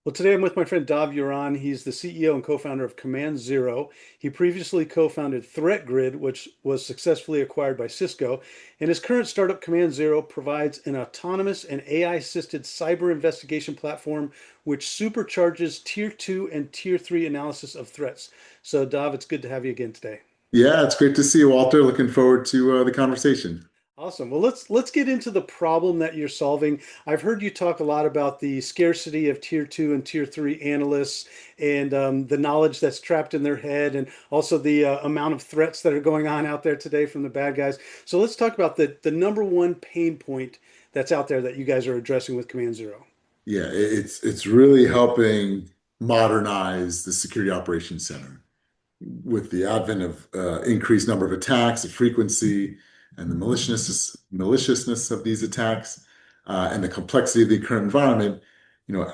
Well, today I'm with my friend Yoran. He's the CEO and co-founder of Command Zero. He previously co-founded ThreatGrid, which was successfully acquired by Cisco. And his current startup, Command Zero, provides an autonomous and AI-assisted cyber investigation platform which supercharges Tier 2 and Tier 3 analysis of threats. So, Dav, it's good to have you again today. Yeah, it's great to see you, Walter. Looking forward to the conversation. Awesome. Well, let's get into the problem that you're solving. I've heard you talk a lot about the scarcity of tier two and tier three analysts and the knowledge that's trapped in their head, and also the amount of threats that are going on out there today from the bad guys. So let's talk about the number one pain point that's out there that you guys are addressing with Command Zero. Yeah, it's really helping modernize the Security Operations Center with the advent of increased number of attacks, the frequency, and the maliciousness of these attacks, and the complexity of the current environment.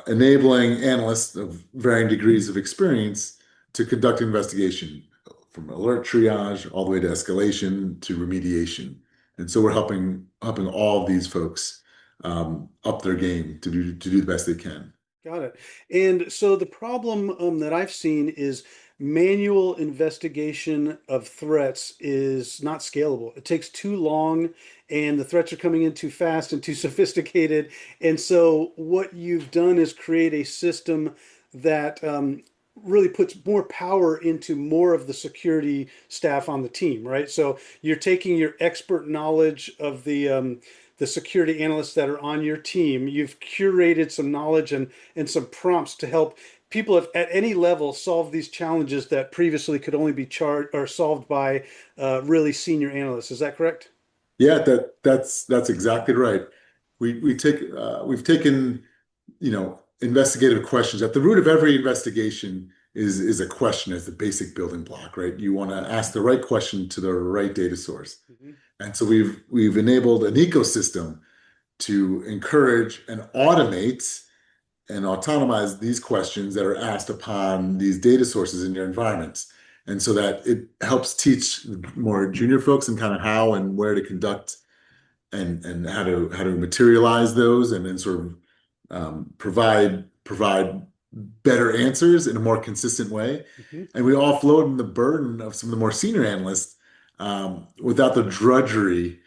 Enabling analysts of varying degrees of experience to conduct investigation from alert triage all the way to escalation to remediation. And so we're helping all of these folks up their game to do the best they can. Got it. And so the problem that I've seen is manual investigation of threats is not scalable. It takes too long, and the threats are coming in too fast and too sophisticated. And so what you've done is create a system that really puts more power into more of the security staff on the team, right? So you're taking your expert knowledge of the security analysts that are on your team. You've curated some knowledge and some prompts to help people at any level solve these challenges that previously could only be charged or solved by really senior analysts. Is that correct? Yeah, that's exactly right. We've taken investigative questions. At the root of every investigation is a question as the basic building block, right? You want to ask the right question to the right data source. Mhm. And so we've enabled an ecosystem to encourage and automate and autonomize these questions that are asked upon these data sources in your environments. And so that it helps teach more junior folks and kind of how and where to conduct and how to materialize those and then sort of provide better answers in a more consistent way. Mhm. And we offload the burden of some of the more senior analysts without the drudgery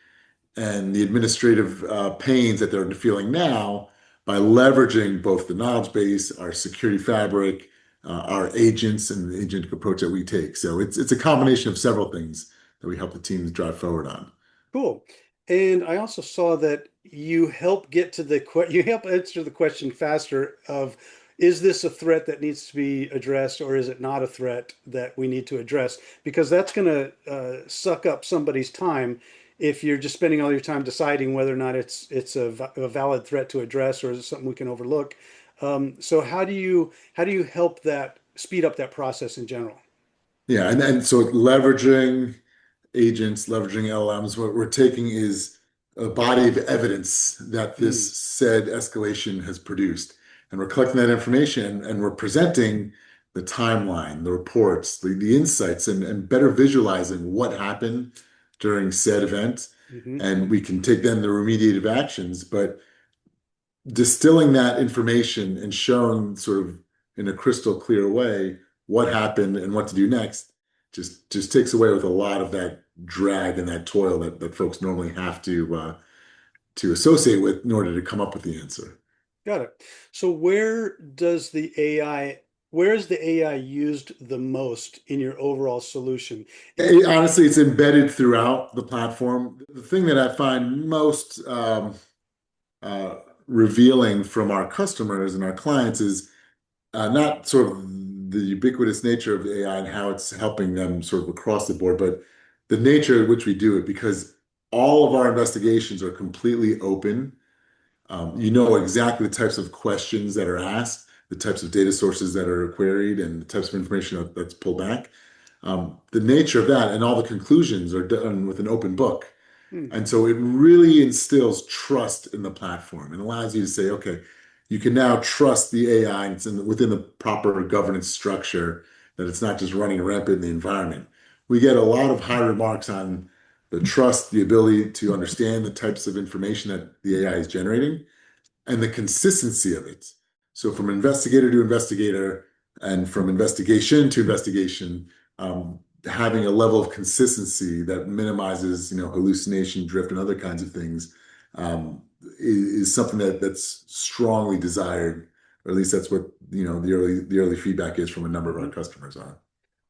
and the administrative pains that they're feeling now by leveraging both the knowledge base, our security fabric, our agents, and the agentic approach that we take. So it's a combination of several things that we help the teams drive forward on. Cool. And I also saw that you help get to you help answer the question faster of, is this a threat that needs to be addressed, or is it not a threat that we need to address? Because that's going to suck up somebody's time if you're just spending all your time deciding whether or not it's a valid threat to address, or is it something we can overlook. So how do you help that speed up that process in general? Yeah, and so leveraging agents, leveraging LLMs, what we're taking is a body of evidence that Mm, this said escalation has produced. And we're collecting that information and we're presenting the timeline, the reports, the insights, and better visualizing what happened during said event. hmm And we can take then the remediative actions, but distilling that information and showing sort of in a crystal clear way what happened and what to do next just takes away with a lot of that drag and that toil that folks normally have to associate with in order to come up with the answer. Got it. So where is the AI used the most in your overall solution? Honestly, it's embedded throughout the platform. The thing that I find most uh, revealing from our customers and our clients is not sort of the ubiquitous nature of AI and how it's helping them sort of across the board, but the nature at which we do it, because all of our investigations are completely open. You know exactly the types of questions that are asked, the types of data sources that are queried, and the types of information that's pulled back. The nature of that and all the conclusions are done with an open book. Hmm, And so it really instills trust in the platform and allows you to say, okay, you can now trust the AI and it's within the proper governance structure, that it's not just running rampant in the environment. We get a lot of high remarks on the trust, the ability to understand the types of information that the AI is generating, and the consistency of it. So from investigator to investigator and from investigation to investigation, having a level of consistency that minimizes, hallucination, drift, and other kinds of things, is something that's strongly desired, or at least that's what, the early feedback is from a number of our Hmm. customers on.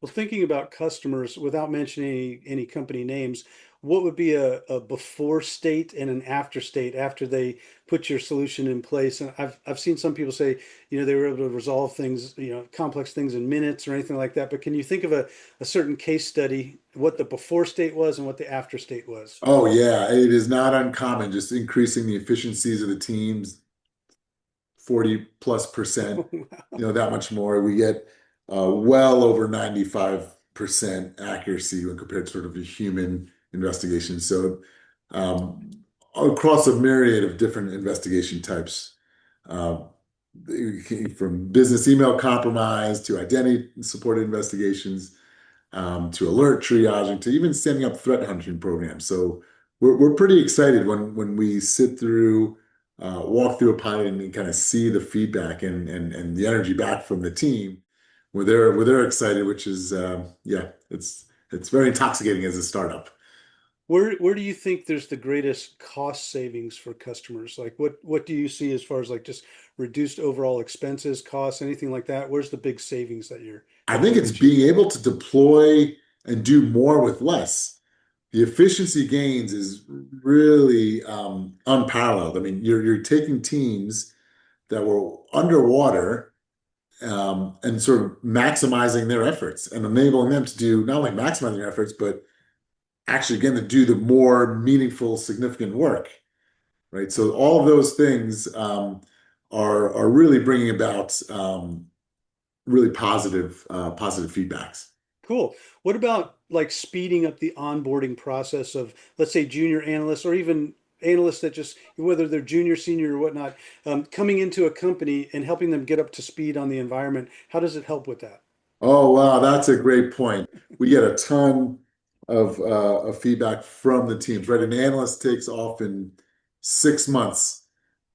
Well, thinking about customers, without mentioning any company names, what would be a before state and an after state after they put your solution in place? And I've seen some people say, they were able to resolve things, complex things in minutes or anything like that. But can you think of a certain case study, what the before state was and what the after state was? Oh yeah, it is not uncommon, just increasing the efficiencies of the teams 40+%, that much more. We get well over 95% accuracy when compared to sort of a human investigation. So um, across a myriad of different investigation types, uh, from business email compromise to identity supported investigations, to alert triaging, to even standing up threat hunting programs. So we're pretty excited when we sit through, walk through a pilot and kind of see the feedback and the energy back from the team, where they're excited, which is yeah, it's very intoxicating as a startup. Where do you think there's the greatest cost savings for customers? Like what do you see as far as like just reduced overall expenses, costs, anything like that? Where's the big savings that you're I that think they've it's achieved? being able to deploy and do more with less. The efficiency gains is really unparalleled. I mean, you're taking teams that were underwater, and sort of maximizing their efforts and enabling them to do not only maximizing their efforts, but actually again to do the more meaningful, significant work, right? So all of those things are really bringing about really positive feedbacks. Cool. What about like speeding up the onboarding process of, let's say, junior analysts or even analysts that just, whether they're junior, senior, or whatnot, coming into a company and helping them get up to speed on the environment? How does it help with that? Oh, wow, that's a great point. We get a ton of feedback from the teams, right? An analyst takes often 6 months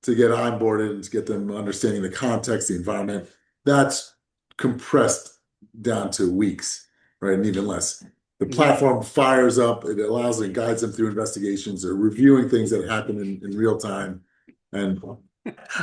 to get onboarded and to get them understanding the context, the environment. That's compressed down to weeks, right? And even less. The Hmm. platform fires up, it allows and guides them through investigations or reviewing things that happen in real time. And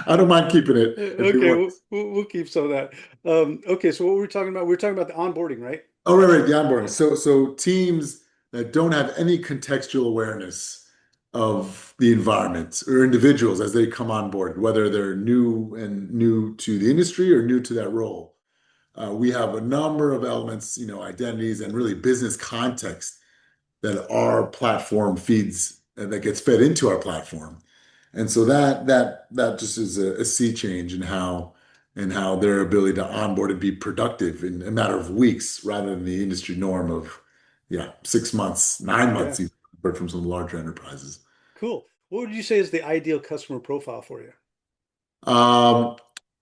I don't mind keeping it if it Okay, works. we'll keep some of that. Okay, so what were we talking about? We were talking about the onboarding, right? Oh, right, the onboarding. So teams that don't have any contextual awareness of the environment or individuals as they come on board, whether they're new to the industry or new to that role. We have a number of elements, identities and really business context that our platform feeds and that gets fed into our platform. And so that just is a sea change in how their ability to onboard and be productive in a matter of weeks rather than the industry norm of 6 months, 9 months Yeah, even, but from some larger enterprises. cool. What would you say is the ideal customer profile for you? Um,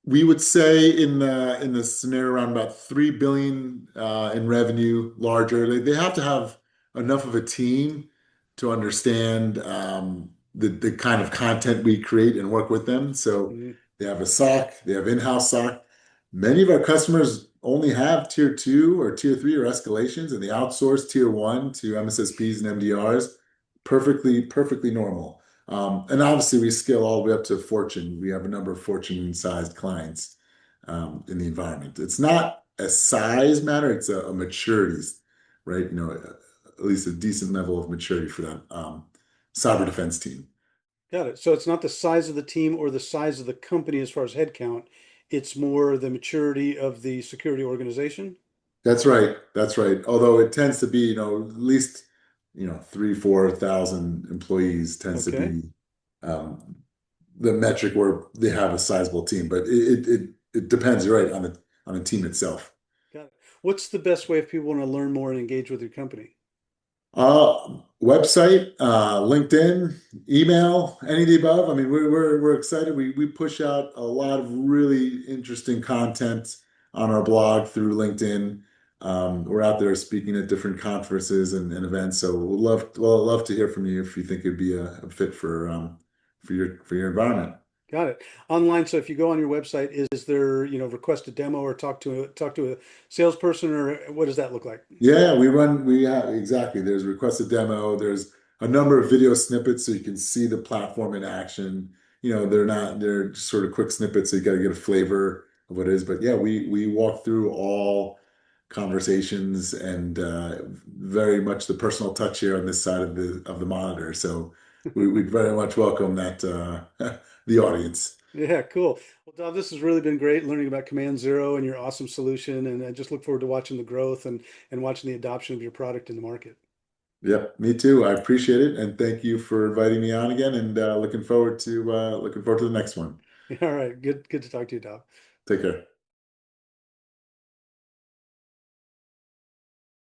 we would say in the scenario around about 3 billion in revenue, larger. They have to have enough of a team to understand the kind of content we create and work with them. So Mhm. they have a SOC, they have in-house SOC. Many of our customers only have tier two or tier three or escalations, and they outsource tier one to MSSPs and MDRs. Perfectly normal. And obviously, we scale all the way up to Fortune. We have a number of Fortune-sized clients in the environment. It's not a size matter; it's a maturity, right? At least a decent level of maturity for that cyber defense team. Got it. So it's not the size of the team or the size of the company as far as headcount. It's more the maturity of the security organization. That's right. That's right. Although it tends to be, at least, 3, 4 thousand employees tends to Okay. be um, the metric where they have a sizable team. But it depends, you're right, on the team itself. Got it. What's the best way if people want to learn more and engage with your company? Website, LinkedIn, email, any of the above. I mean, we're excited. We push out a lot of really interesting content on our blog through LinkedIn. We're out there speaking at different conferences and events. So we'll love to hear from you if you think it'd be a fit for your environment. Got it. Online. So if you go on your website, is there, request a demo or talk to a salesperson, or what does that look like? Yeah, we have exactly. There's request a demo. There's a number of video snippets so you can see the platform in action. They're just sort of quick snippets, so you got to get a flavor of what it is. But yeah, we walk through all conversations and very much the personal touch here on this side of the monitor. So we'd very much welcome that the audience. Yeah, cool. Well, Dom, this has really been great learning about Command Zero and your awesome solution, and I just look forward to watching the growth and watching the adoption of your product in the market. Yep, me too. I appreciate it, and thank you for inviting me on again. And looking forward to the next one. All right, good to talk to you, Dom. Take care.